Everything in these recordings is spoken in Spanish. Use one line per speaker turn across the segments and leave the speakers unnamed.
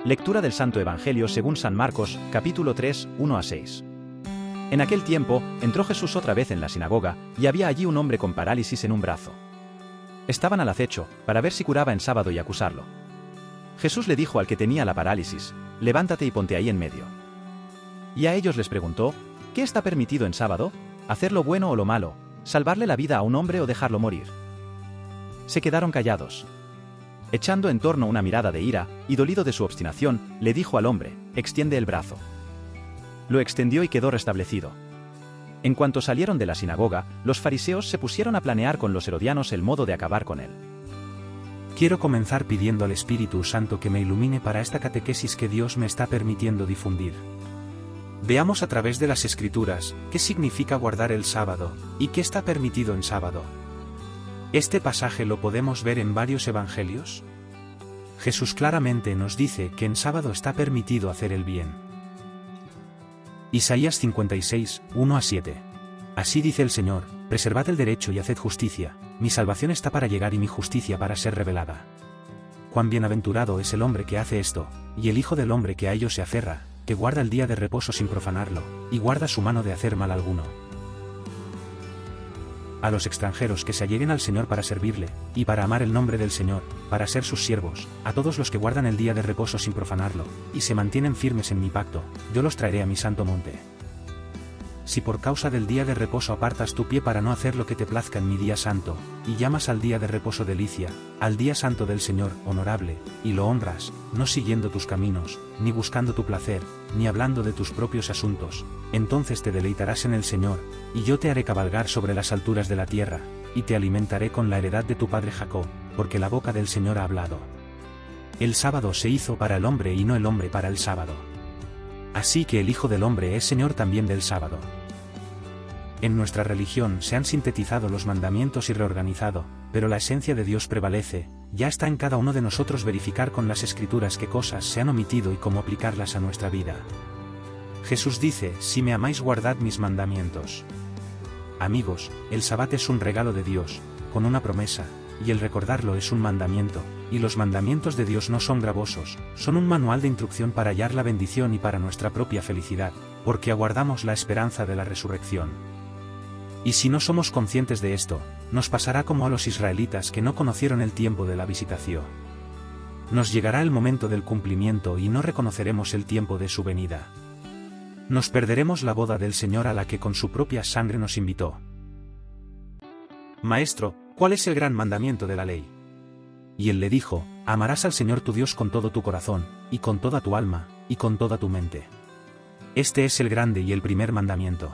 Lectura del Santo Evangelio según San Marcos, capítulo 3, 1-6. En aquel tiempo, entró Jesús otra vez en la sinagoga, y había allí un hombre con parálisis en un brazo. Estaban al acecho, para ver si curaba en sábado y acusarlo. Jesús le dijo al que tenía la parálisis: levántate y ponte ahí en medio. Y a ellos les preguntó: ¿qué está permitido en sábado? ¿Hacer lo bueno o lo malo? ¿Salvarle la vida a un hombre o dejarlo morir? Se quedaron callados. Echando en torno una mirada de ira, y dolido de su obstinación, le dijo al hombre: extiende el brazo. Lo extendió y quedó restablecido. En cuanto salieron de la sinagoga, los fariseos se pusieron a planear con los herodianos el modo de acabar con él.
Quiero comenzar pidiendo al Espíritu Santo que me ilumine para esta catequesis que Dios me está permitiendo difundir. Veamos a través de las Escrituras qué significa guardar el sábado y qué está permitido en sábado. Este pasaje lo podemos ver en varios evangelios. Jesús claramente nos dice que en sábado está permitido hacer el bien. Isaías 56, 1-7. Así dice el Señor: preservad el derecho y haced justicia, mi salvación está para llegar y mi justicia para ser revelada. Cuán bienaventurado es el hombre que hace esto, y el Hijo del hombre que a ello se aferra, que guarda el día de reposo sin profanarlo, y guarda su mano de hacer mal alguno. A los extranjeros que se alleguen al Señor para servirle, y para amar el nombre del Señor, para ser sus siervos, a todos los que guardan el día de reposo sin profanarlo, y se mantienen firmes en mi pacto, yo los traeré a mi santo monte. Si por causa del día de reposo apartas tu pie para no hacer lo que te plazca en mi día santo, y llamas al día de reposo delicia, al día santo del Señor, honorable, y lo honras, no siguiendo tus caminos, ni buscando tu placer, ni hablando de tus propios asuntos, entonces te deleitarás en el Señor, y yo te haré cabalgar sobre las alturas de la tierra, y te alimentaré con la heredad de tu padre Jacob, porque la boca del Señor ha hablado. El sábado se hizo para el hombre y no el hombre para el sábado. Así que el Hijo del Hombre es Señor también del sábado. En nuestra religión se han sintetizado los mandamientos y reorganizado, pero la esencia de Dios prevalece. Ya está en cada uno de nosotros verificar con las Escrituras qué cosas se han omitido y cómo aplicarlas a nuestra vida. Jesús dice: si me amáis, guardad mis mandamientos. Amigos, el Sabbat es un regalo de Dios, con una promesa, y el recordarlo es un mandamiento, y los mandamientos de Dios no son gravosos, son un manual de instrucción para hallar la bendición y para nuestra propia felicidad, porque aguardamos la esperanza de la resurrección. Y si no somos conscientes de esto, nos pasará como a los israelitas que no conocieron el tiempo de la visitación. Nos llegará el momento del cumplimiento y no reconoceremos el tiempo de su venida. Nos perderemos la boda del Señor a la que con su propia sangre nos invitó. Maestro, ¿cuál es el gran mandamiento de la ley? Y él le dijo: amarás al Señor tu Dios con todo tu corazón, y con toda tu alma, y con toda tu mente. Este es el grande y el primer mandamiento.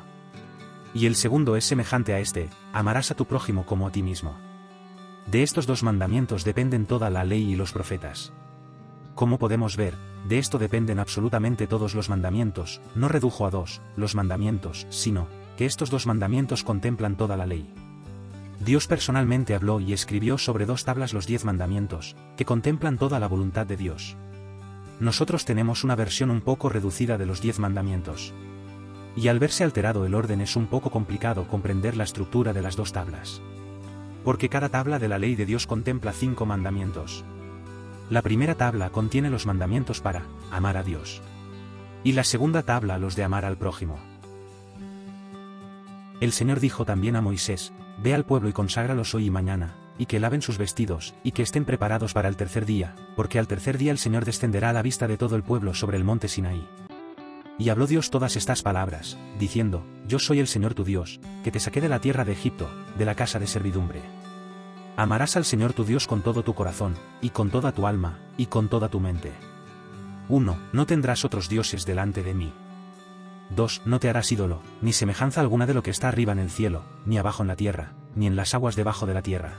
Y el segundo es semejante a este: amarás a tu prójimo como a ti mismo. De estos dos mandamientos dependen toda la ley y los profetas. Como podemos ver, de esto dependen absolutamente todos los mandamientos. No redujo a dos los mandamientos, sino que estos dos mandamientos contemplan toda la ley. Dios personalmente habló y escribió sobre 2 tablas los 10 mandamientos, que contemplan toda la voluntad de Dios. Nosotros tenemos una versión un poco reducida de los 10 mandamientos. Y al verse alterado el orden es un poco complicado comprender la estructura de las 2 tablas. Porque cada tabla de la ley de Dios contempla 5 mandamientos. La primera tabla contiene los mandamientos para amar a Dios. Y la segunda tabla los de amar al prójimo. El Señor dijo también a Moisés: ve al pueblo y conságralos hoy y mañana, y que laven sus vestidos, y que estén preparados para el tercer día, porque al tercer día el Señor descenderá a la vista de todo el pueblo sobre el monte Sinaí. Y habló Dios todas estas palabras, diciendo: yo soy el Señor tu Dios, que te saqué de la tierra de Egipto, de la casa de servidumbre. Amarás al Señor tu Dios con todo tu corazón, y con toda tu alma, y con toda tu mente. 1. No tendrás otros dioses delante de mí. 2. No te harás ídolo, ni semejanza alguna de lo que está arriba en el cielo, ni abajo en la tierra, ni en las aguas debajo de la tierra.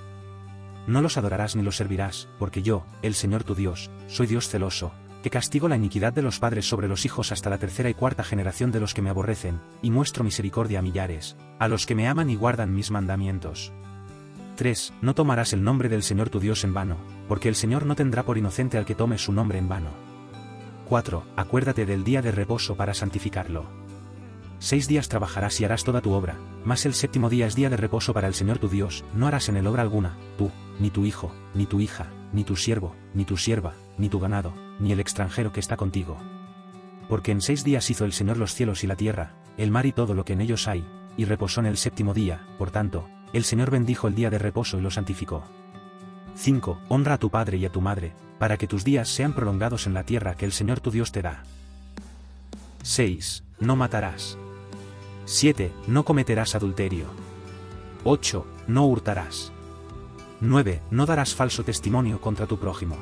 No los adorarás ni los servirás, porque yo, el Señor tu Dios, soy Dios celoso, que castigo la iniquidad de los padres sobre los hijos hasta la 3ª y 4ª generación de los que me aborrecen, y muestro misericordia a millares, a los que me aman y guardan mis mandamientos. 3. No tomarás el nombre del Señor tu Dios en vano, porque el Señor no tendrá por inocente al que tome su nombre en vano. 4. Acuérdate del día de reposo para santificarlo. 6 días trabajarás y harás toda tu obra, mas el 7º día es día de reposo para el Señor tu Dios. No harás en él obra alguna, tú, ni tu hijo, ni tu hija, ni tu siervo, ni tu sierva, ni tu ganado, ni el extranjero que está contigo. Porque en 6 días hizo el Señor los cielos y la tierra, el mar y todo lo que en ellos hay, y reposó en el séptimo día, por tanto, el Señor bendijo el día de reposo y lo santificó. 5. Honra a tu padre y a tu madre, para que tus días sean prolongados en la tierra que el Señor tu Dios te da. 6. No matarás. 7. No cometerás adulterio. 8. No hurtarás. 9. No darás falso testimonio contra tu prójimo.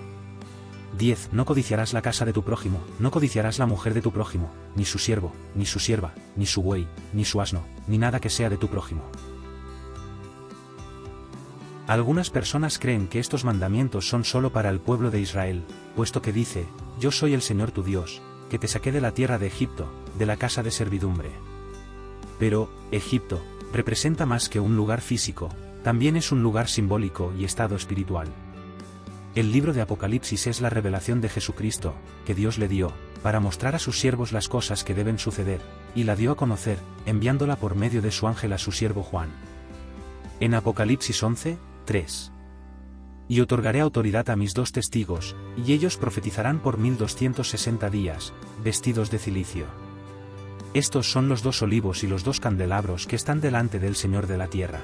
10. No codiciarás la casa de tu prójimo, no codiciarás la mujer de tu prójimo, ni su siervo, ni su sierva, ni su buey, ni su asno, ni nada que sea de tu prójimo. Algunas personas creen que estos mandamientos son solo para el pueblo de Israel, puesto que dice, yo soy el Señor tu Dios, que te saqué de la tierra de Egipto, de la casa de servidumbre. Pero, Egipto, representa más que un lugar físico, también es un lugar simbólico y estado espiritual. El libro de Apocalipsis es la revelación de Jesucristo, que Dios le dio, para mostrar a sus siervos las cosas que deben suceder, y la dio a conocer, enviándola por medio de su ángel a su siervo Juan. En Apocalipsis 11, 3. Y otorgaré autoridad a mis 2 testigos, y ellos profetizarán por 1260 días, vestidos de cilicio. Estos son los 2 olivos y los 2 candelabros que están delante del Señor de la tierra.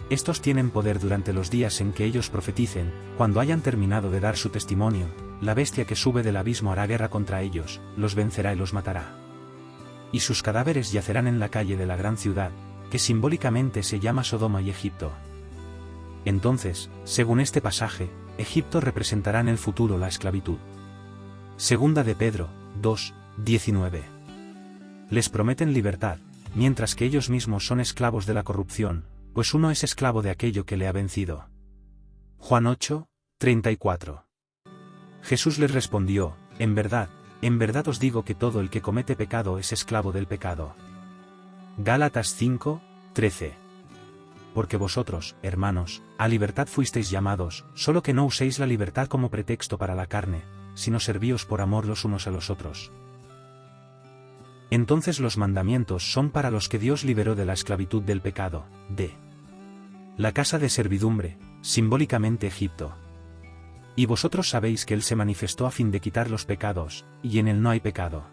Estos tienen poder durante los días en que ellos profeticen, cuando hayan terminado de dar su testimonio, la bestia que sube del abismo hará guerra contra ellos, los vencerá y los matará. Y sus cadáveres yacerán en la calle de la gran ciudad, que simbólicamente se llama Sodoma y Egipto. Entonces, según este pasaje, Egipto representará en el futuro la esclavitud. Segunda de Pedro, 2, 19. Les prometen libertad, mientras que ellos mismos son esclavos de la corrupción, pues uno es esclavo de aquello que le ha vencido. Juan 8, 34. Jesús les respondió, en verdad os digo que todo el que comete pecado es esclavo del pecado. Gálatas 5, 13. Porque vosotros, hermanos, a libertad fuisteis llamados, solo que no uséis la libertad como pretexto para la carne, sino servíos por amor los unos a los otros. Entonces los mandamientos son para los que Dios liberó de la esclavitud del pecado, de la casa de servidumbre, simbólicamente Egipto. Y vosotros sabéis que Él se manifestó a fin de quitar los pecados, y en Él no hay pecado.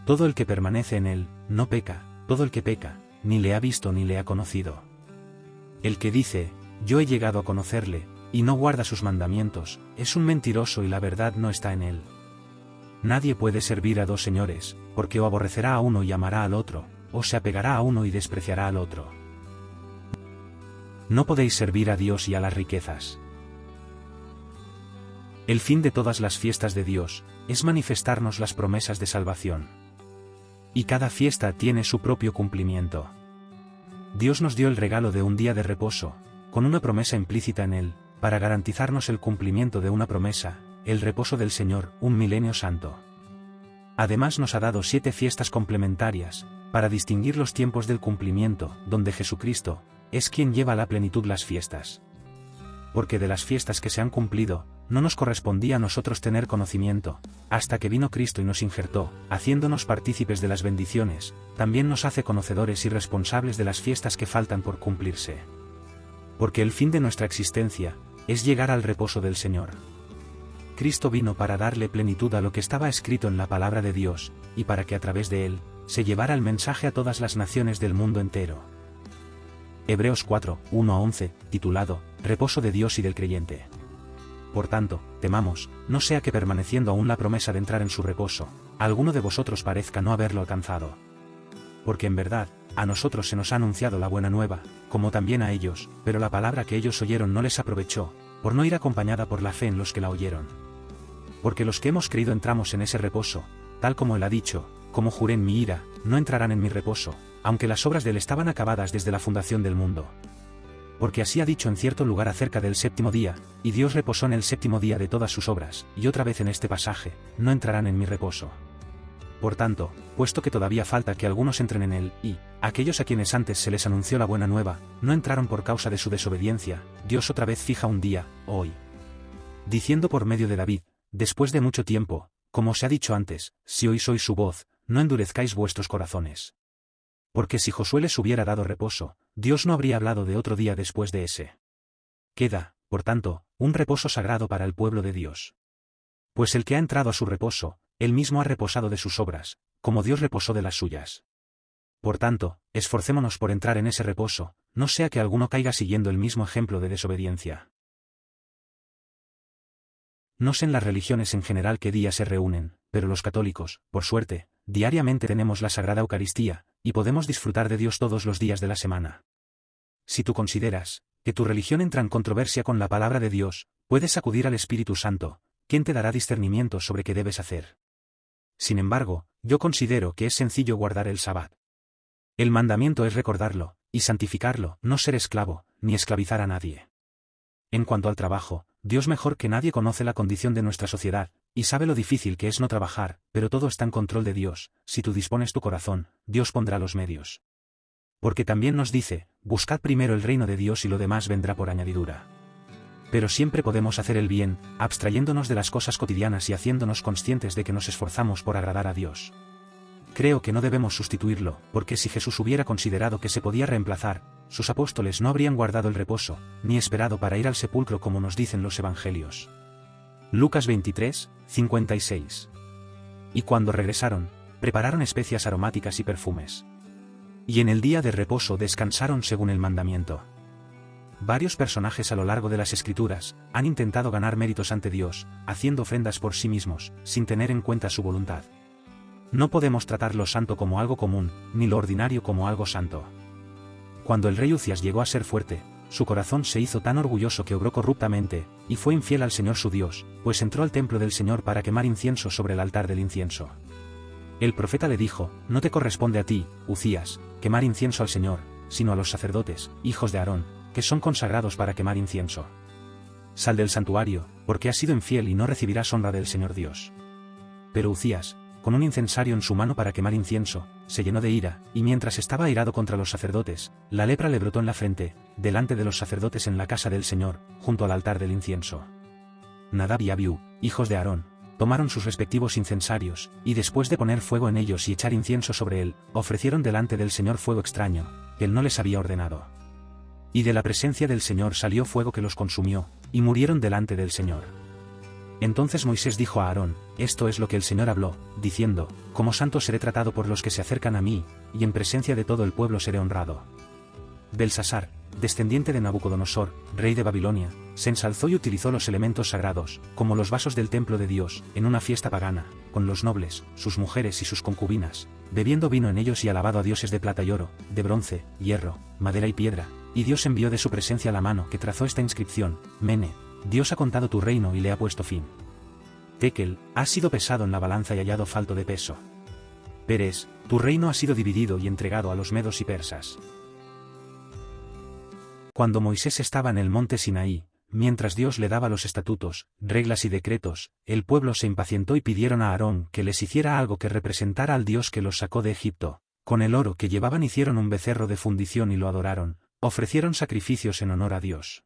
Todo el que permanece en Él, no peca, todo el que peca, ni le ha visto ni le ha conocido. El que dice, yo he llegado a conocerle, y no guarda sus mandamientos, es un mentiroso y la verdad no está en él. Nadie puede servir a 2 señores, porque o aborrecerá a uno y amará al otro, o se apegará a uno y despreciará al otro. No podéis servir a Dios y a las riquezas. El fin de todas las fiestas de Dios, es manifestarnos las promesas de salvación. Y cada fiesta tiene su propio cumplimiento. Dios nos dio el regalo de un día de reposo, con una promesa implícita en él, para garantizarnos el cumplimiento de una promesa, el reposo del Señor, un milenio santo. Además nos ha dado 7 fiestas complementarias, para distinguir los tiempos del cumplimiento, donde Jesucristo, es quien lleva a la plenitud las fiestas. Porque de las fiestas que se han cumplido, no nos correspondía a nosotros tener conocimiento, hasta que vino Cristo y nos injertó, haciéndonos partícipes de las bendiciones, también nos hace conocedores y responsables de las fiestas que faltan por cumplirse. Porque el fin de nuestra existencia, es llegar al reposo del Señor. Cristo vino para darle plenitud a lo que estaba escrito en la palabra de Dios, y para que a través de él, se llevara el mensaje a todas las naciones del mundo entero. Hebreos 4, 1-11, titulado, Reposo de Dios y del creyente. Por tanto, temamos, no sea que permaneciendo aún la promesa de entrar en su reposo, alguno de vosotros parezca no haberlo alcanzado. Porque en verdad, a nosotros se nos ha anunciado la buena nueva, como también a ellos, pero la palabra que ellos oyeron no les aprovechó, por no ir acompañada por la fe en los que la oyeron. Porque los que hemos creído entramos en ese reposo, tal como él ha dicho, como juré en mi ira, no entrarán en mi reposo, aunque las obras de él estaban acabadas desde la fundación del mundo. Porque así ha dicho en cierto lugar acerca del séptimo día, y Dios reposó en el séptimo día de todas sus obras, y otra vez en este pasaje, no entrarán en mi reposo. Por tanto, puesto que todavía falta que algunos entren en él, y, aquellos a quienes antes se les anunció la buena nueva, no entraron por causa de su desobediencia, Dios otra vez fija un día, hoy. Diciendo por medio de David, después de mucho tiempo, como se ha dicho antes, si oís hoy su voz, no endurezcáis vuestros corazones. Porque si Josué les hubiera dado reposo, Dios no habría hablado de otro día después de ese. Queda, por tanto, un reposo sagrado para el pueblo de Dios. Pues el que ha entrado a su reposo, él mismo ha reposado de sus obras, como Dios reposó de las suyas. Por tanto, esforcémonos por entrar en ese reposo, no sea que alguno caiga siguiendo el mismo ejemplo de desobediencia. No sé en las religiones en general qué día se reúnen, pero los católicos, por suerte, diariamente tenemos la Sagrada Eucaristía, y podemos disfrutar de Dios todos los días de la semana. Si tú consideras que tu religión entra en controversia con la palabra de Dios, puedes acudir al Espíritu Santo, quien te dará discernimiento sobre qué debes hacer. Sin embargo, yo considero que es sencillo guardar el Sabbat. El mandamiento es recordarlo, y santificarlo, no ser esclavo, ni esclavizar a nadie. En cuanto al trabajo, Dios mejor que nadie conoce la condición de nuestra sociedad, y sabe lo difícil que es no trabajar, pero todo está en control de Dios. Si tú dispones tu corazón, Dios pondrá los medios. Porque también nos dice, buscad primero el reino de Dios y lo demás vendrá por añadidura. Pero siempre podemos hacer el bien, abstrayéndonos de las cosas cotidianas y haciéndonos conscientes de que nos esforzamos por agradar a Dios. Creo que no debemos sustituirlo, porque si Jesús hubiera considerado que se podía reemplazar, sus apóstoles no habrían guardado el reposo, ni esperado para ir al sepulcro como nos dicen los evangelios. Lucas 23, 56. Y cuando regresaron, prepararon especias aromáticas y perfumes. Y en el día de reposo descansaron según el mandamiento. Varios personajes a lo largo de las Escrituras han intentado ganar méritos ante Dios, haciendo ofrendas por sí mismos, sin tener en cuenta su voluntad. No podemos tratar lo santo como algo común, ni lo ordinario como algo santo. Cuando el rey Uzias llegó a ser fuerte, su corazón se hizo tan orgulloso que obró corruptamente, y fue infiel al Señor su Dios, pues entró al templo del Señor para quemar incienso sobre el altar del incienso. El profeta le dijo, no te corresponde a ti, Uzias, quemar incienso al Señor, sino a los sacerdotes, hijos de Aarón, que son consagrados para quemar incienso. Sal del santuario, porque has sido infiel y no recibirás honra del Señor Dios. Pero Uzias, con un incensario en su mano para quemar incienso, se llenó de ira, y mientras estaba airado contra los sacerdotes, la lepra le brotó en la frente, delante de los sacerdotes en la casa del Señor, junto al altar del incienso. Nadab y Abiú, hijos de Aarón, tomaron sus respectivos incensarios, y después de poner fuego en ellos y echar incienso sobre él, ofrecieron delante del Señor fuego extraño, que él no les había ordenado. Y de la presencia del Señor salió fuego que los consumió, y murieron delante del Señor. Entonces Moisés dijo a Aarón, esto es lo que el Señor habló, diciendo, como santo seré tratado por los que se acercan a mí, y en presencia de todo el pueblo seré honrado. Belsasar, descendiente de Nabucodonosor, rey de Babilonia, se ensalzó y utilizó los elementos sagrados, como los vasos del templo de Dios, en una fiesta pagana, con los nobles, sus mujeres y sus concubinas, bebiendo vino en ellos y alabado a dioses de plata y oro, de bronce, hierro, madera y piedra, y Dios envió de su presencia la mano que trazó esta inscripción, Mene, Dios ha contado tu reino y le ha puesto fin. Tekel, has sido pesado en la balanza y hallado falto de peso. Peres, tu reino ha sido dividido y entregado a los medos y persas. Cuando Moisés estaba en el monte Sinaí, mientras Dios le daba los estatutos, reglas y decretos, el pueblo se impacientó y pidieron a Aarón que les hiciera algo que representara al Dios que los sacó de Egipto. Con el oro que llevaban hicieron un becerro de fundición y lo adoraron, ofrecieron sacrificios en honor a Dios.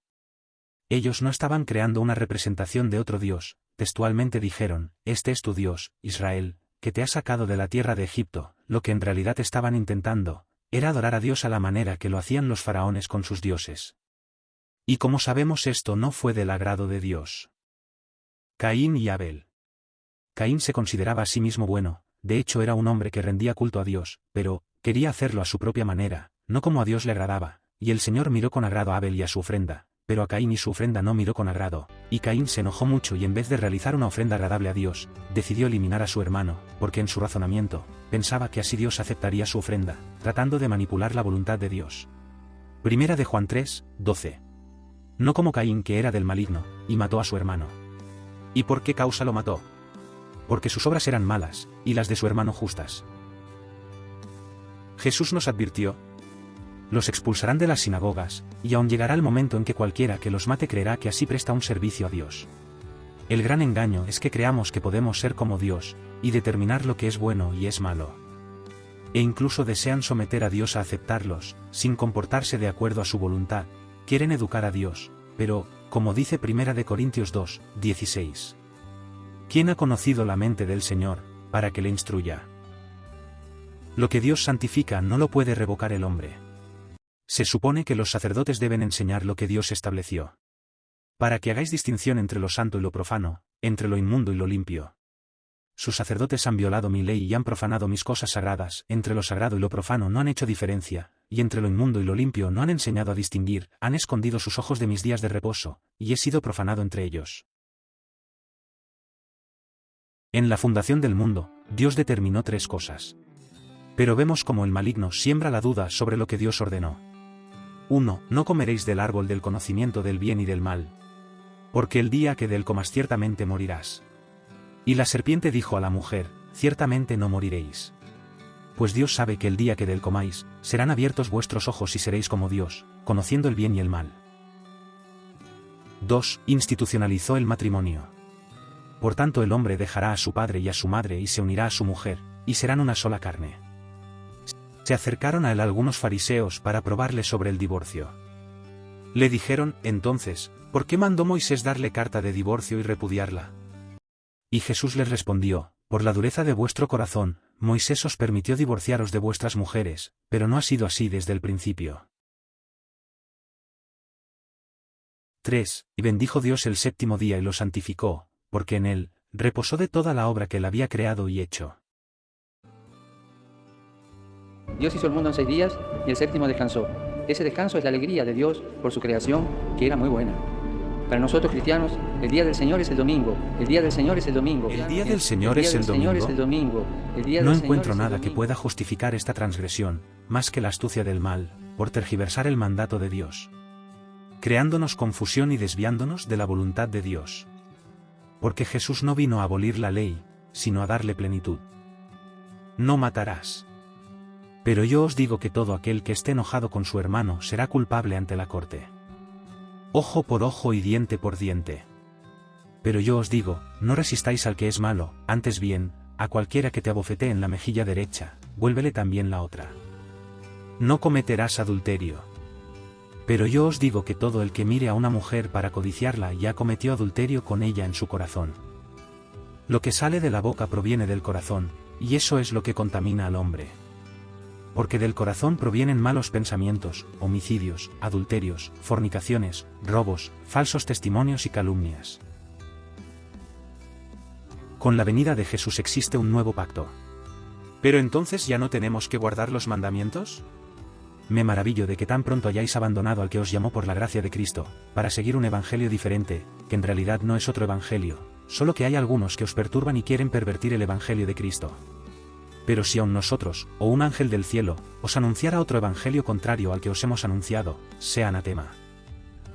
Ellos no estaban creando una representación de otro Dios, textualmente dijeron, este es tu Dios, Israel, que te ha sacado de la tierra de Egipto. Lo que en realidad estaban intentando, era adorar a Dios a la manera que lo hacían los faraones con sus dioses. Y como sabemos esto no fue del agrado de Dios. Caín y Abel. Caín se consideraba a sí mismo bueno, de hecho era un hombre que rendía culto a Dios, pero, quería hacerlo a su propia manera, no como a Dios le agradaba, y el Señor miró con agrado a Abel y a su ofrenda. Pero a Caín y su ofrenda no miró con agrado, y Caín se enojó mucho y en vez de realizar una ofrenda agradable a Dios, decidió eliminar a su hermano, porque en su razonamiento, pensaba que así Dios aceptaría su ofrenda, tratando de manipular la voluntad de Dios. Primera de Juan 3, 12. No como Caín que era del maligno, y mató a su hermano. ¿Y por qué causa lo mató? Porque sus obras eran malas, y las de su hermano justas. Jesús nos advirtió, los expulsarán de las sinagogas, y aún llegará el momento en que cualquiera que los mate creerá que así presta un servicio a Dios. El gran engaño es que creamos que podemos ser como Dios, y determinar lo que es bueno y es malo. E incluso desean someter a Dios a aceptarlos, sin comportarse de acuerdo a su voluntad, quieren educar a Dios, pero, como dice 1 Corintios 2, 16. ¿Quién ha conocido la mente del Señor, para que le instruya? Lo que Dios santifica no lo puede revocar el hombre. Se supone que los sacerdotes deben enseñar lo que Dios estableció. Para que hagáis distinción entre lo santo y lo profano, entre lo inmundo y lo limpio. Sus sacerdotes han violado mi ley y han profanado mis cosas sagradas, entre lo sagrado y lo profano no han hecho diferencia, y entre lo inmundo y lo limpio no han enseñado a distinguir, han escondido sus ojos de mis días de reposo, y he sido profanado entre ellos. En la fundación del mundo, Dios determinó 3 cosas. Pero vemos cómo el maligno siembra la duda sobre lo que Dios ordenó. 1. No comeréis del árbol del conocimiento del bien y del mal. Porque el día que de él comas ciertamente morirás. Y la serpiente dijo a la mujer, ciertamente no moriréis. Pues Dios sabe que el día que de él comáis, serán abiertos vuestros ojos y seréis como Dios, conociendo el bien y el mal. 2. Institucionalizó el matrimonio. Por tanto el hombre dejará a su padre y a su madre y se unirá a su mujer, y serán una sola carne. Se acercaron a él algunos fariseos para probarle sobre el divorcio. Le dijeron, entonces, ¿por qué mandó Moisés darle carta de divorcio y repudiarla? Y Jesús les respondió, por la dureza de vuestro corazón, Moisés os permitió divorciaros de vuestras mujeres, pero no ha sido así desde el principio. 3. Y bendijo Dios el 7º día y lo santificó, porque en él, reposó de toda la obra que él había creado y hecho.
Dios hizo el mundo en 6 días y el 7º descansó. Ese descanso es la alegría de Dios por su creación, que era muy buena. Para nosotros cristianos, el día del Señor es el domingo. El día del Señor es el domingo.
¿El día del Señor es el domingo? No encuentro nada que pueda justificar esta transgresión, más que la astucia del mal, por tergiversar el mandato de Dios, creándonos confusión y desviándonos de la voluntad de Dios. Porque Jesús no vino a abolir la ley, sino a darle plenitud. No matarás. Pero yo os digo que todo aquel que esté enojado con su hermano será culpable ante la corte. Ojo por ojo y diente por diente. Pero yo os digo, no resistáis al que es malo, antes bien, a cualquiera que te abofetee en la mejilla derecha, vuélvele también la otra. No cometerás adulterio. Pero yo os digo que todo el que mire a una mujer para codiciarla ya cometió adulterio con ella en su corazón. Lo que sale de la boca proviene del corazón, y eso es lo que contamina al hombre. Porque del corazón provienen malos pensamientos, homicidios, adulterios, fornicaciones, robos, falsos testimonios y calumnias. Con la venida de Jesús existe un nuevo pacto. ¿Pero entonces ya no tenemos que guardar los mandamientos? Me maravillo de que tan pronto hayáis abandonado al que os llamó por la gracia de Cristo, para seguir un evangelio diferente, que en realidad no es otro evangelio, solo que hay algunos que os perturban y quieren pervertir el evangelio de Cristo. Pero si aun nosotros, o un ángel del cielo, os anunciara otro evangelio contrario al que os hemos anunciado, sea anatema.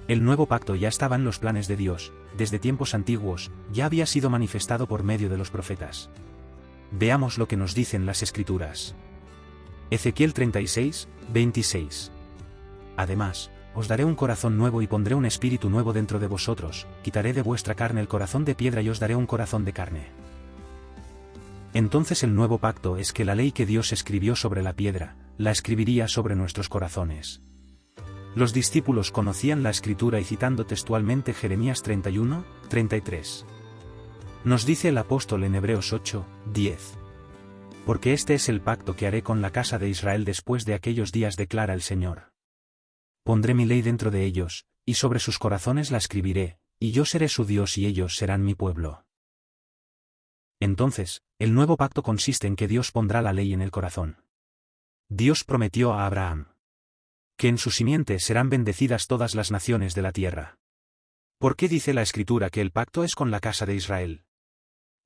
El nuevo pacto ya estaba en los planes de Dios, desde tiempos antiguos, ya había sido manifestado por medio de los profetas. Veamos lo que nos dicen las Escrituras. Ezequiel 36, 26. Además, os daré un corazón nuevo y pondré un espíritu nuevo dentro de vosotros, quitaré de vuestra carne el corazón de piedra y os daré un corazón de carne. Entonces el nuevo pacto es que la ley que Dios escribió sobre la piedra, la escribiría sobre nuestros corazones. Los discípulos conocían la escritura y citando textualmente Jeremías 31, 33. Nos dice el apóstol en Hebreos 8, 10. Porque este es el pacto que haré con la casa de Israel después de aquellos días, declara el Señor. Pondré mi ley dentro de ellos, y sobre sus corazones la escribiré, y yo seré su Dios y ellos serán mi pueblo. Entonces, el nuevo pacto consiste en que Dios pondrá la ley en el corazón. Dios prometió a Abraham que en su simiente serán bendecidas todas las naciones de la tierra. ¿Por qué dice la Escritura que el pacto es con la casa de Israel?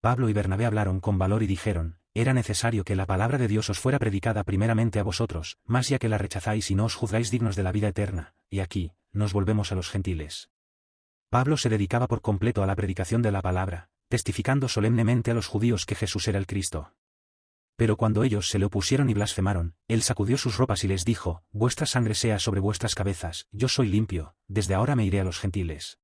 Pablo y Bernabé hablaron con valor y dijeron, era necesario que la palabra de Dios os fuera predicada primeramente a vosotros, mas ya que la rechazáis y no os juzgáis dignos de la vida eterna, y aquí, nos volvemos a los gentiles. Pablo se dedicaba por completo a la predicación de la palabra, testificando solemnemente a los judíos que Jesús era el Cristo. Pero cuando ellos se le opusieron y blasfemaron, él sacudió sus ropas y les dijo, vuestra sangre sea sobre vuestras cabezas, yo soy limpio, desde ahora me iré a los gentiles.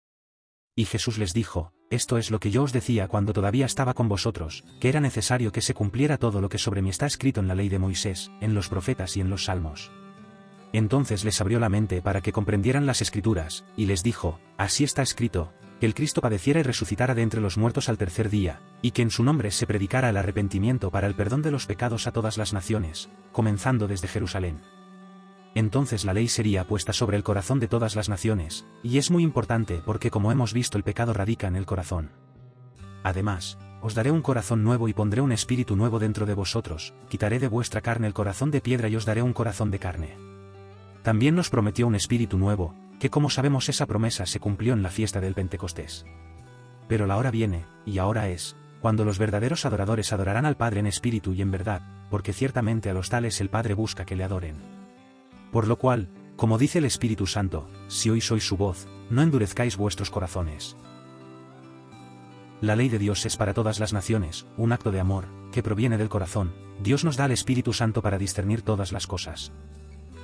Y Jesús les dijo, esto es lo que yo os decía cuando todavía estaba con vosotros, que era necesario que se cumpliera todo lo que sobre mí está escrito en la ley de Moisés, en los profetas y en los salmos. Entonces les abrió la mente para que comprendieran las Escrituras, y les dijo, así está escrito, que el Cristo padeciera y resucitara de entre los muertos al tercer día, y que en su nombre se predicara el arrepentimiento para el perdón de los pecados a todas las naciones, comenzando desde Jerusalén. Entonces la ley sería puesta sobre el corazón de todas las naciones, y es muy importante porque como hemos visto el pecado radica en el corazón. Además, os daré un corazón nuevo y pondré un espíritu nuevo dentro de vosotros, quitaré de vuestra carne el corazón de piedra y os daré un corazón de carne. También nos prometió un espíritu nuevo, que como sabemos esa promesa se cumplió en la fiesta del Pentecostés. Pero la hora viene, y ahora es, cuando los verdaderos adoradores adorarán al Padre en espíritu y en verdad, porque ciertamente a los tales el Padre busca que le adoren. Por lo cual, como dice el Espíritu Santo, si oís su voz, no endurezcáis vuestros corazones. La ley de Dios es para todas las naciones, un acto de amor, que proviene del corazón. Dios nos da el Espíritu Santo para discernir todas las cosas.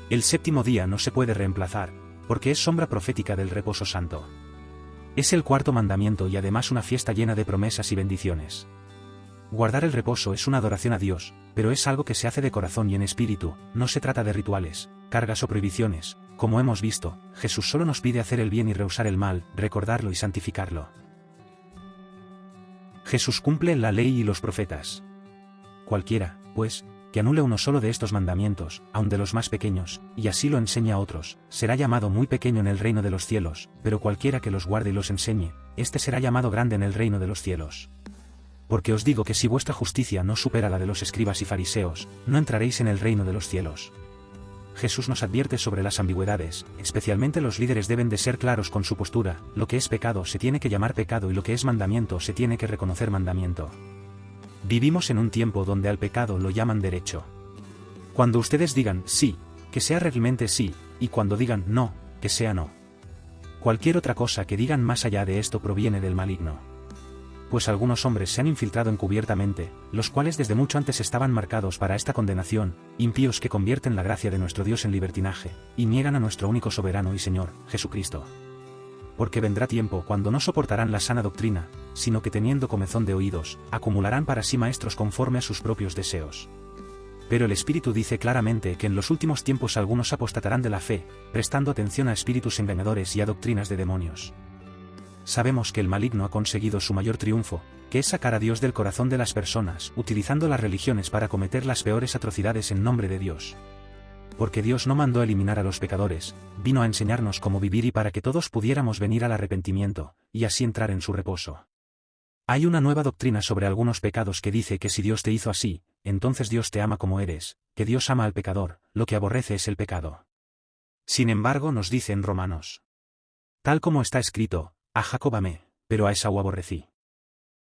El séptimo día no se puede reemplazar, porque es sombra profética del reposo santo. Es el cuarto mandamiento y además una fiesta llena de promesas y bendiciones. Guardar el reposo es una adoración a Dios, pero es algo que se hace de corazón y en espíritu, no se trata de rituales, cargas o prohibiciones. Como hemos visto, Jesús solo nos pide hacer el bien y rehusar el mal, recordarlo y santificarlo. Jesús cumple la ley y los profetas. Cualquiera, pues, que anule uno solo de estos mandamientos, aun de los más pequeños, y así lo enseñe a otros, será llamado muy pequeño en el reino de los cielos, pero cualquiera que los guarde y los enseñe, éste será llamado grande en el reino de los cielos. Porque os digo que si vuestra justicia no supera la de los escribas y fariseos, no entraréis en el reino de los cielos. Jesús nos advierte sobre las ambigüedades, especialmente los líderes deben de ser claros con su postura, lo que es pecado se tiene que llamar pecado y lo que es mandamiento se tiene que reconocer mandamiento. Vivimos en un tiempo donde al pecado lo llaman derecho. Cuando ustedes digan sí, que sea realmente sí, y cuando digan no, que sea no. Cualquier otra cosa que digan más allá de esto proviene del maligno. Pues algunos hombres se han infiltrado encubiertamente, los cuales desde mucho antes estaban marcados para esta condenación, impíos que convierten la gracia de nuestro Dios en libertinaje, y niegan a nuestro único soberano y Señor, Jesucristo. Porque vendrá tiempo cuando no soportarán la sana doctrina, sino que teniendo comezón de oídos, acumularán para sí maestros conforme a sus propios deseos. Pero el Espíritu dice claramente que en los últimos tiempos algunos apostatarán de la fe, prestando atención a espíritus engañadores y a doctrinas de demonios. Sabemos que el maligno ha conseguido su mayor triunfo, que es sacar a Dios del corazón de las personas, utilizando las religiones para cometer las peores atrocidades en nombre de Dios. Porque Dios no mandó eliminar a los pecadores, vino a enseñarnos cómo vivir y para que todos pudiéramos venir al arrepentimiento, y así entrar en su reposo. Hay una nueva doctrina sobre algunos pecados que dice que si Dios te hizo así, entonces Dios te ama como eres, que Dios ama al pecador, lo que aborrece es el pecado. Sin embargo nos dice en Romanos. Tal como está escrito, a Jacob amé, pero a Esaú aborrecí.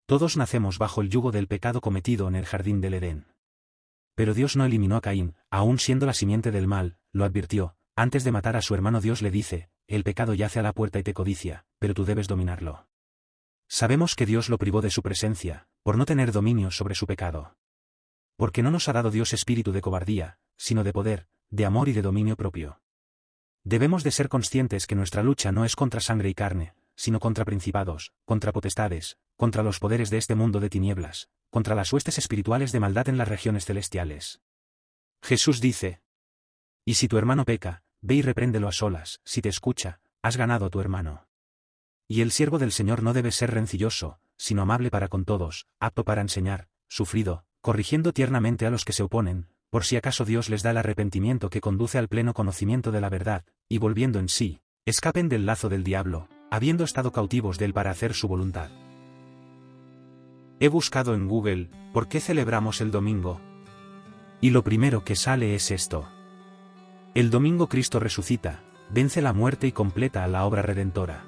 Todos nacemos bajo el yugo del pecado cometido en el jardín del Edén. Pero Dios no eliminó a Caín, aun siendo la simiente del mal, lo advirtió, antes de matar a su hermano Dios le dice, el pecado yace a la puerta y te codicia, pero tú debes dominarlo. Sabemos que Dios lo privó de su presencia, por no tener dominio sobre su pecado. Porque no nos ha dado Dios espíritu de cobardía, sino de poder, de amor y de dominio propio. Debemos de ser conscientes que nuestra lucha no es contra sangre y carne, sino contra principados, contra potestades, contra los poderes de este mundo de tinieblas, contra las huestes espirituales de maldad en las regiones celestiales. Jesús dice: y si tu hermano peca, ve y repréndelo a solas, si te escucha, has ganado a tu hermano. Y el siervo del Señor no debe ser rencilloso, sino amable para con todos, apto para enseñar, sufrido, corrigiendo tiernamente a los que se oponen, por si acaso Dios les da el arrepentimiento que conduce al pleno conocimiento de la verdad, y volviendo en sí, escapen del lazo del diablo, habiendo estado cautivos de él para hacer su voluntad. He buscado en Google, ¿por qué celebramos el domingo? Y lo primero que sale es esto. El domingo Cristo resucita, vence la muerte y completa la obra redentora.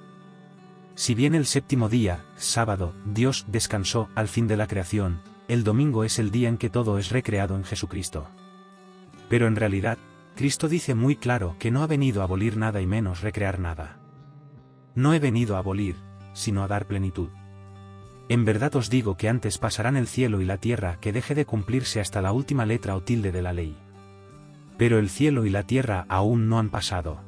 Si bien el séptimo día, sábado, Dios descansó al fin de la creación, el domingo es el día en que todo es recreado en Jesucristo. Pero en realidad, Cristo dice muy claro que no ha venido a abolir nada y menos recrear nada. No he venido a abolir, sino a dar plenitud. En verdad os digo que antes pasarán el cielo y la tierra que deje de cumplirse hasta la última letra o tilde de la ley. Pero el cielo y la tierra aún no han pasado.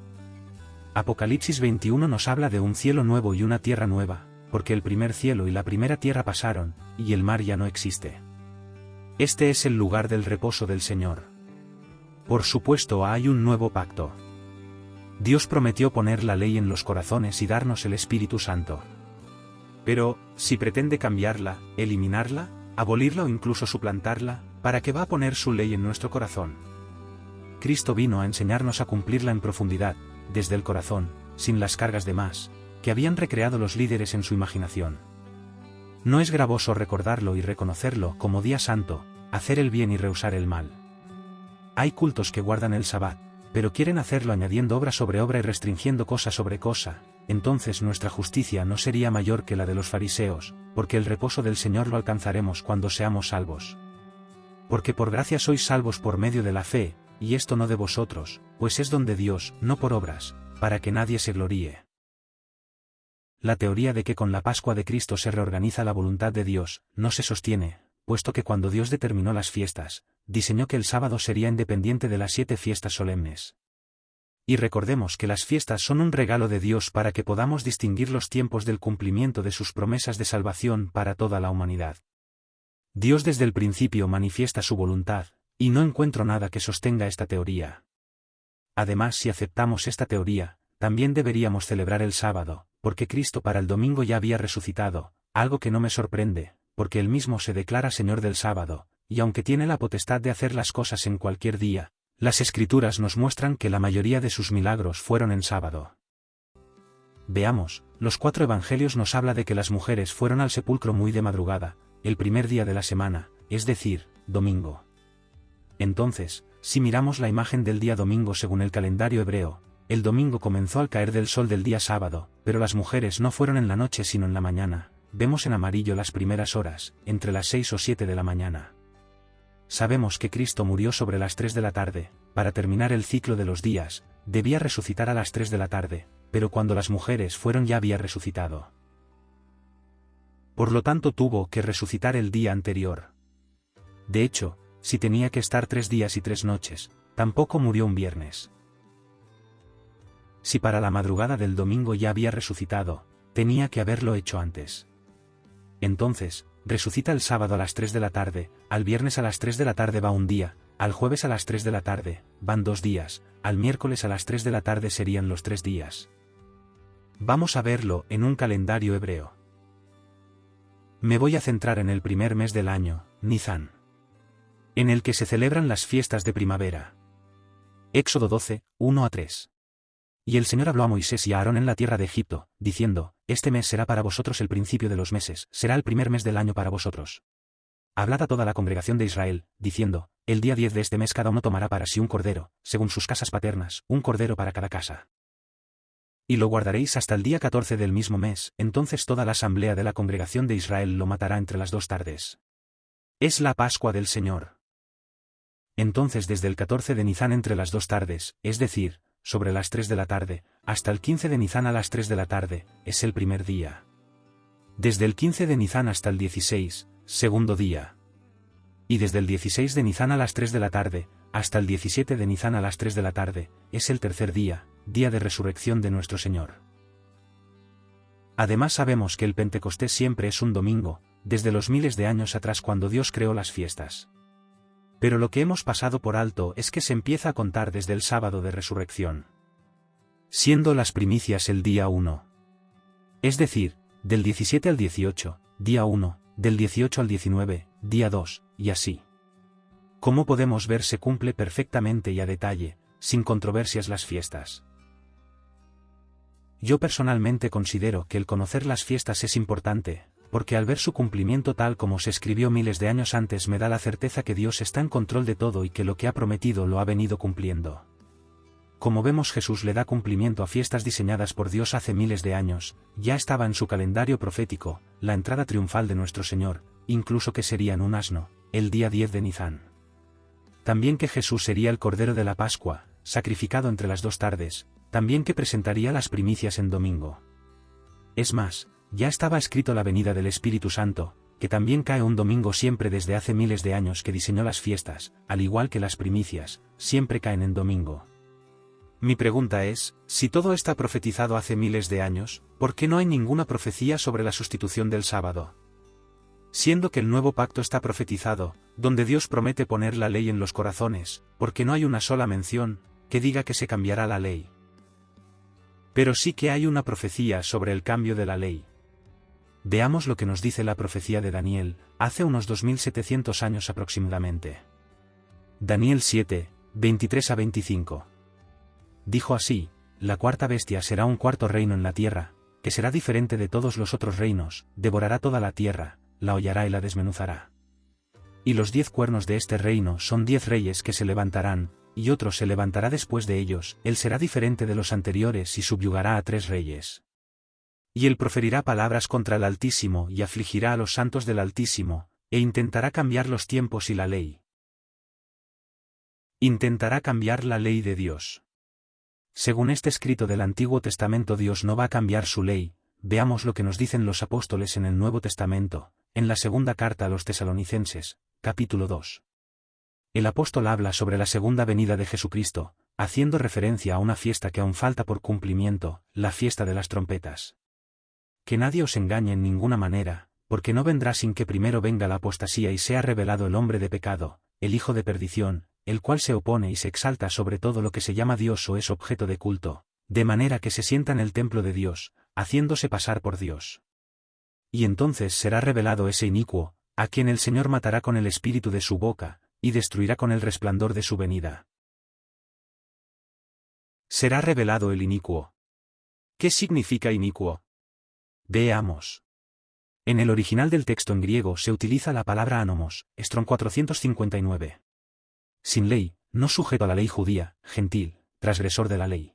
Apocalipsis 21 nos habla de un cielo nuevo y una tierra nueva, porque el primer cielo y la primera tierra pasaron, y el mar ya no existe. Este es el lugar del reposo del Señor. Por supuesto hay un nuevo pacto. Dios prometió poner la ley en los corazones y darnos el Espíritu Santo. Pero, si pretende cambiarla, eliminarla, abolirla o incluso suplantarla, ¿para qué va a poner su ley en nuestro corazón? Cristo vino a enseñarnos a cumplirla en profundidad, desde el corazón, sin las cargas de más, que habían recreado los líderes en su imaginación. No es gravoso recordarlo y reconocerlo como día santo, hacer el bien y rehusar el mal. Hay cultos que guardan el sabbat, pero quieren hacerlo añadiendo obra sobre obra y restringiendo cosa sobre cosa. Entonces nuestra justicia no sería mayor que la de los fariseos, porque el reposo del Señor lo alcanzaremos cuando seamos salvos. Porque por gracia sois salvos por medio de la fe, y esto no de vosotros, pues es don de Dios, no por obras, para que nadie se gloríe. La teoría de que con la Pascua de Cristo se reorganiza la voluntad de Dios, no se sostiene, puesto que cuando Dios determinó las fiestas, diseñó que el sábado sería independiente de las 7 fiestas solemnes. Y recordemos que las fiestas son un regalo de Dios para que podamos distinguir los tiempos del cumplimiento de sus promesas de salvación para toda la humanidad. Dios desde el principio manifiesta su voluntad, y no encuentro nada que sostenga esta teoría. Además, si aceptamos esta teoría, también deberíamos celebrar el sábado, porque Cristo para el domingo ya había resucitado, algo que no me sorprende, porque él mismo se declara Señor del sábado, y aunque tiene la potestad de hacer las cosas en cualquier día, las Escrituras nos muestran que la mayoría de sus milagros fueron en sábado. Veamos, los 4 evangelios nos habla de que las mujeres fueron al sepulcro muy de madrugada, el primer día de la semana, es decir, domingo. Entonces, si miramos la imagen del día domingo según el calendario hebreo, el domingo comenzó al caer del sol del día sábado, pero las mujeres no fueron en la noche sino en la mañana. Vemos en amarillo las primeras horas, entre las 6 o 7 de la mañana. Sabemos que Cristo murió sobre las 3 de la tarde, para terminar el ciclo de los días, debía resucitar a las 3 de la tarde, pero cuando las mujeres fueron ya había resucitado. Por lo tanto tuvo que resucitar el día anterior. De hecho, si tenía que estar 3 días y 3 noches, tampoco murió un viernes. Si para la madrugada del domingo ya había resucitado, tenía que haberlo hecho antes. Entonces, resucita el sábado a las 3 de la tarde, al viernes a las 3 de la tarde va un día, al jueves a las 3 de la tarde, van 2 días, al miércoles a las 3 de la tarde serían los 3 días. Vamos a verlo en un calendario hebreo. Me voy a centrar en el primer mes del año, Nisan, en el que se celebran las fiestas de primavera. Éxodo 12, 1-3. Y el Señor habló a Moisés y a Aarón en la tierra de Egipto, diciendo, este mes será para vosotros el principio de los meses, será el primer mes del año para vosotros. Hablad a toda la congregación de Israel, diciendo, el día 10 de este mes cada uno tomará para sí un cordero, según sus casas paternas, un cordero para cada casa. Y lo guardaréis hasta el día 14 del mismo mes, entonces toda la asamblea de la congregación de Israel lo matará entre las 2 tardes. Es la Pascua del Señor. Entonces desde el 14 de Nizán entre las 2 tardes, es decir, sobre las 3 de la tarde, hasta el 15 de Nizán a las 3 de la tarde, es el primer día. Desde el 15 de Nizán hasta el 16, segundo día. Y desde el 16 de Nizán a las 3 de la tarde, hasta el 17 de Nizán a las 3 de la tarde, es el tercer día, día de resurrección de nuestro Señor. Además sabemos que el Pentecostés siempre es un domingo, desde los miles de años atrás cuando Dios creó las fiestas. Pero lo que hemos pasado por alto es que se empieza a contar desde el sábado de resurrección, siendo las primicias el día 1. Es decir, del 17 al 18, día 1, del 18 al 19, día 2, y así. Como podemos ver se cumple perfectamente y a detalle, sin controversias las fiestas. Yo personalmente considero que el conocer las fiestas es importante, porque al ver su cumplimiento tal como se escribió miles de años antes me da la certeza que Dios está en control de todo y que lo que ha prometido lo ha venido cumpliendo. Como vemos, Jesús le da cumplimiento a fiestas diseñadas por Dios hace miles de años, ya estaba en su calendario profético, la entrada triunfal de nuestro Señor, incluso que sería en un asno, el día 10 de Nizán. También que Jesús sería el Cordero de la Pascua, sacrificado entre las 2 tardes, también que presentaría las primicias en domingo. Es más, ya estaba escrito la venida del Espíritu Santo, que también cae un domingo siempre desde hace miles de años que diseñó las fiestas, al igual que las primicias, siempre caen en domingo. Mi pregunta es, si todo está profetizado hace miles de años, ¿por qué no hay ninguna profecía sobre la sustitución del sábado? Siendo que el nuevo pacto está profetizado, donde Dios promete poner la ley en los corazones, ¿por qué no hay una sola mención que diga que se cambiará la ley? Pero sí que hay una profecía sobre el cambio de la ley. Veamos lo que nos dice la profecía de Daniel, hace unos 2700 años aproximadamente. Daniel 7, 23-25. Dijo así, la cuarta bestia será un cuarto reino en la tierra, que será diferente de todos los otros reinos, devorará toda la tierra, la hollará y la desmenuzará. Y los 10 cuernos de este reino son 10 reyes que se levantarán, y otro se levantará después de ellos, él será diferente de los anteriores y subyugará a 3 reyes. Y él proferirá palabras contra el Altísimo y afligirá a los santos del Altísimo, e intentará cambiar los tiempos y la ley. Intentará cambiar la ley de Dios. Según este escrito del Antiguo Testamento, Dios no va a cambiar su ley. Veamos lo que nos dicen los apóstoles en el Nuevo Testamento, en la segunda carta a los Tesalonicenses, capítulo 2. El apóstol habla sobre la segunda venida de Jesucristo, haciendo referencia a una fiesta que aún falta por cumplimiento, la fiesta de las trompetas. Que nadie os engañe en ninguna manera, porque no vendrá sin que primero venga la apostasía y sea revelado el hombre de pecado, el hijo de perdición, el cual se opone y se exalta sobre todo lo que se llama Dios o es objeto de culto, de manera que se sienta en el templo de Dios, haciéndose pasar por Dios. Y entonces será revelado ese inicuo, a quien el Señor matará con el espíritu de su boca, y destruirá con el resplandor de su venida. Será revelado el inicuo. ¿Qué significa inicuo? Veamos. En el original del texto en griego se utiliza la palabra anomos, Strong 459. Sin ley, no sujeto a la ley judía, gentil, transgresor de la ley.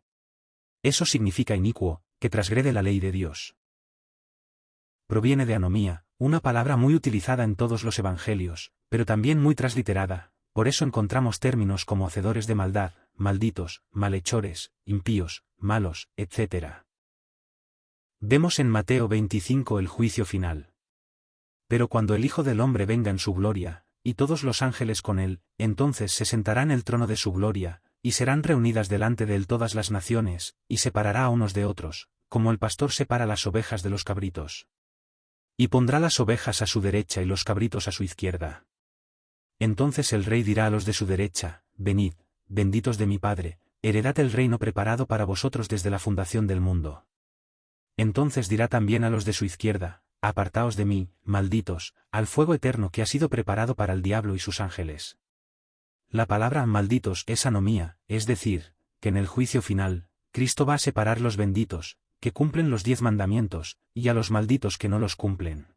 Eso significa inicuo, que transgrede la ley de Dios. Proviene de anomía, una palabra muy utilizada en todos los evangelios, pero también muy transliterada, por eso encontramos términos como hacedores de maldad, malditos, malhechores, impíos, malos, etc. Vemos en Mateo 25 el juicio final. Pero cuando el Hijo del Hombre venga en su gloria, y todos los ángeles con él, entonces se sentará en el trono de su gloria, y serán reunidas delante de él todas las naciones, y separará a unos de otros, como el pastor separa las ovejas de los cabritos. Y pondrá las ovejas a su derecha y los cabritos a su izquierda. Entonces el rey dirá a los de su derecha: Venid, benditos de mi Padre, heredad el reino preparado para vosotros desde la fundación del mundo. Entonces dirá también a los de su izquierda: Apartaos de mí, malditos, al fuego eterno que ha sido preparado para el diablo y sus ángeles. La palabra malditos es anomía, es decir, que en el juicio final, Cristo va a separar los benditos, que cumplen los 10 mandamientos, y a los malditos que no los cumplen.